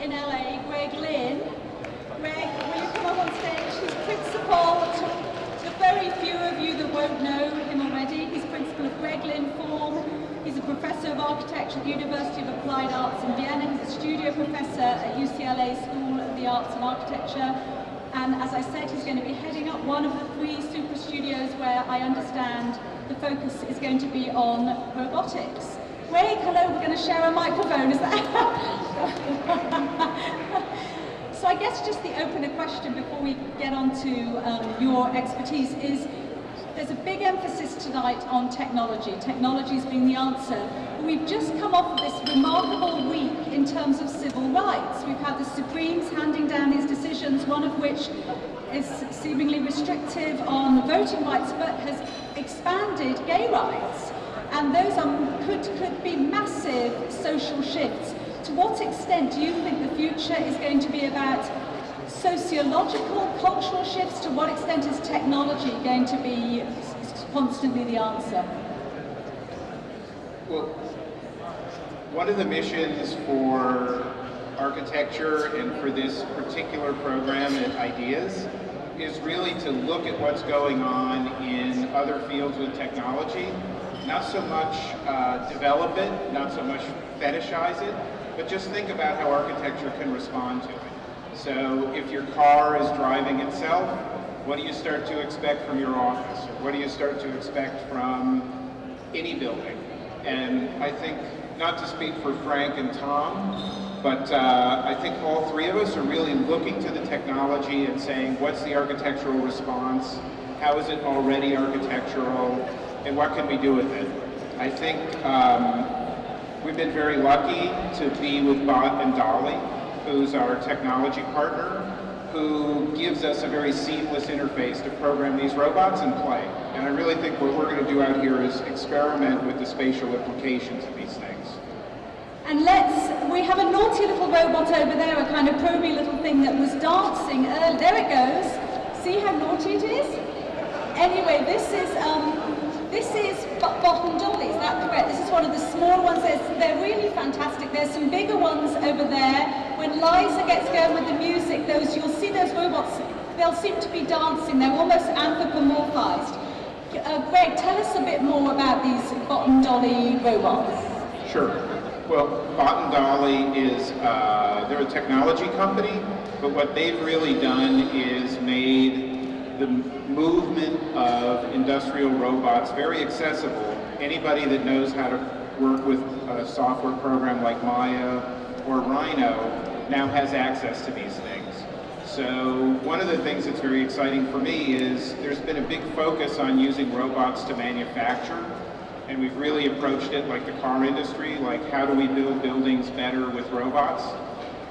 in LA, Lynn. Greg, will you come up on stage? He's principal, to very few of you that won't know him already, he's principal of Lynn Form. He's a professor of architecture at the University of Applied Arts in Vienna. He's a studio professor at UCLA School of the Arts and Architecture. And as I said, he's going to be heading up one of the 3 super studios where I understand the focus is going to be on robotics. Greg, hello, we're going to share a microphone, is that? So I guess just the opener question before we get on to your expertise is, there's a big emphasis tonight on technology. Technology's been the answer. We've just come off of this remarkable week in terms of civil rights. We've had the Supremes handing down these decisions, one of which is seemingly restrictive on voting rights, but has expanded gay rights. And those could be massive social shifts. To what extent do you think the future is going to be about sociological, cultural shifts? To what extent is technology going to be constantly the answer? Well, one of the missions for architecture and for this particular program at Ideas is really to look at what's going on in other fields with technology. Not so much develop it, not so much fetishize it, but just think about how architecture can respond to it. So if your car is driving itself, what do you start to expect from your office? Or what do you start to expect from any building? And I think, not to speak for Frank and Tom, but I think all 3 of us are really looking to the technology and saying, what's the architectural response? How is it already architectural? And what can we do with it? I think we've been very lucky to be with Bot and Dolly, who's our technology partner, who gives us a very seamless interface to program these robots and play. And I really think what we're going to do out here is experiment with the spatial implications of these things. And we have a naughty little robot over there, a kind of proby little thing that was dancing early. There it goes. See how naughty it is? Anyway, this is Bot and Dolly, is that correct? This is one of the smaller ones. They're really fantastic. There's some bigger ones over there. When Liza gets going with the music, you'll see those robots, they'll seem to be dancing. They're almost anthropomorphized. Greg, tell us a bit more about these Bot and Dolly robots. Sure. Well, Bot and Dolly they're a technology company, but what they've really done is made the movement of industrial robots very accessible. Anybody that knows how to work with a software program like Maya or Rhino now has access to these things. So one of the things that's very exciting for me is there's been a big focus on using robots to manufacture, and we've really approached it like the car industry, like how do we build buildings better with robots?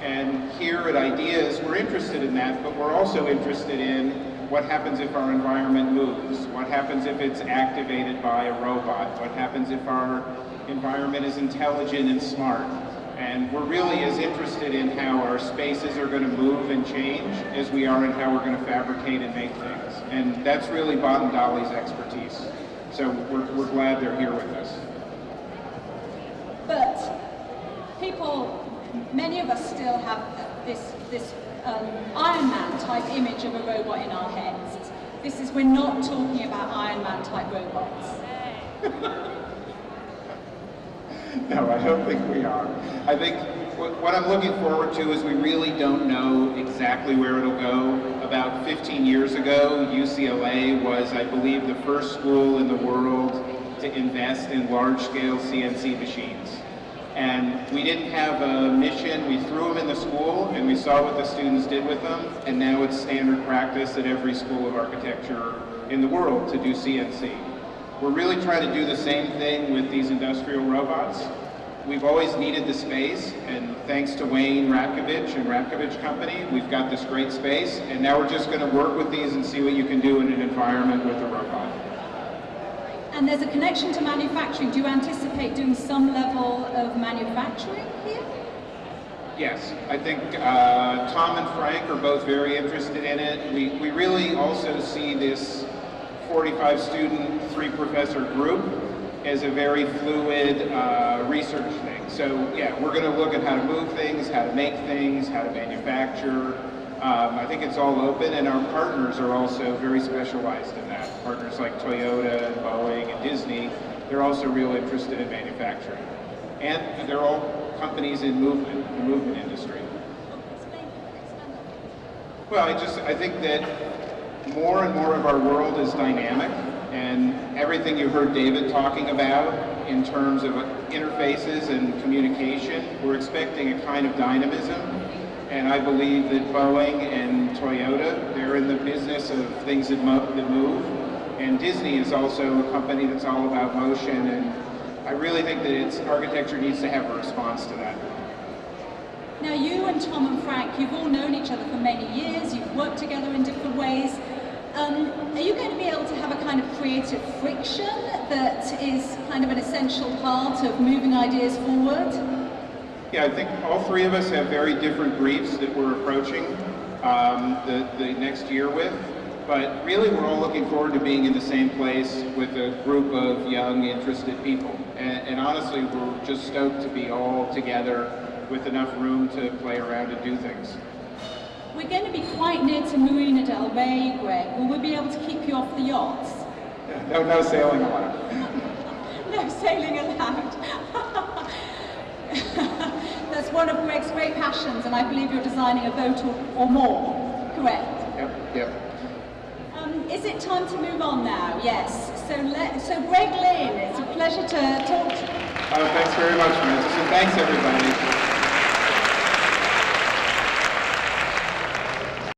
And here at Ideas, we're interested in that, but we're also interested in what happens if our environment moves? What happens if it's activated by a robot? What happens if our environment is intelligent and smart? And we're really as interested in how our spaces are going to move and change as we are in how we're going to fabricate and make things. And that's really Bot and Dolly's expertise. So we're glad they're here with us. But many of us still have this Iron Man type image of a robot in our heads. We're not talking about Iron Man type robots. No, I don't think we are. I think what I'm looking forward to is we really don't know exactly where it'll go. About 15 years ago, UCLA was, I believe, the first school in the world to invest in large-scale CNC machines. And we didn't have a mission. We threw them in the school, and we saw what the students did with them, and now it's standard practice at every school of architecture in the world to do CNC. We're really trying to do the same thing with these industrial robots. We've always needed the space, and thanks to Wayne Ratkovich and Ratkovich Company, we've got this great space, and now we're just going to work with these and see what you can do in an environment with a robot. And there's a connection to manufacturing. Do you anticipate doing some level of manufacturing here? Yes, I think Tom and Frank are both very interested in it. We really also see this 45 student, 3 professor group as a very fluid research thing. So yeah, we're going to look at how to move things, how to make things, how to manufacture. I think it's all open, and our partners are also very specialized in that. Partners like Toyota and Boeing and Disney, they're also real interested in manufacturing. And they're all companies in movement, the movement industry. Well, I think that more and more of our world is dynamic, and everything you heard David talking about in terms of interfaces and communication, we're expecting a kind of dynamism. And I believe that Boeing and Toyota, they're in the business of things that move. And Disney is also a company that's all about motion. And I really think that architecture needs to have a response to that. Now, you and Tom and Frank, you've all known each other for many years. You've worked together in different ways. Are you going to be able to have a kind of creative friction that is kind of an essential part of moving ideas forward? Yeah, I think all three of us have very different briefs that we're approaching the next year with, but really we're all looking forward to being in the same place with a group of young, interested people. And honestly, we're just stoked to be all together with enough room to play around and do things. We're going to be quite near to Marina del Rey, Greg. Will we be able to keep you off the yachts? No sailing allowed. No sailing allowed. That's one of Greg's great passions, and I believe you're designing a boat or more, correct? Yep. Is it time to move on now? Yes. So Greg Lynn, it's a pleasure to talk to you. Thanks very much, Frances, and thanks everybody.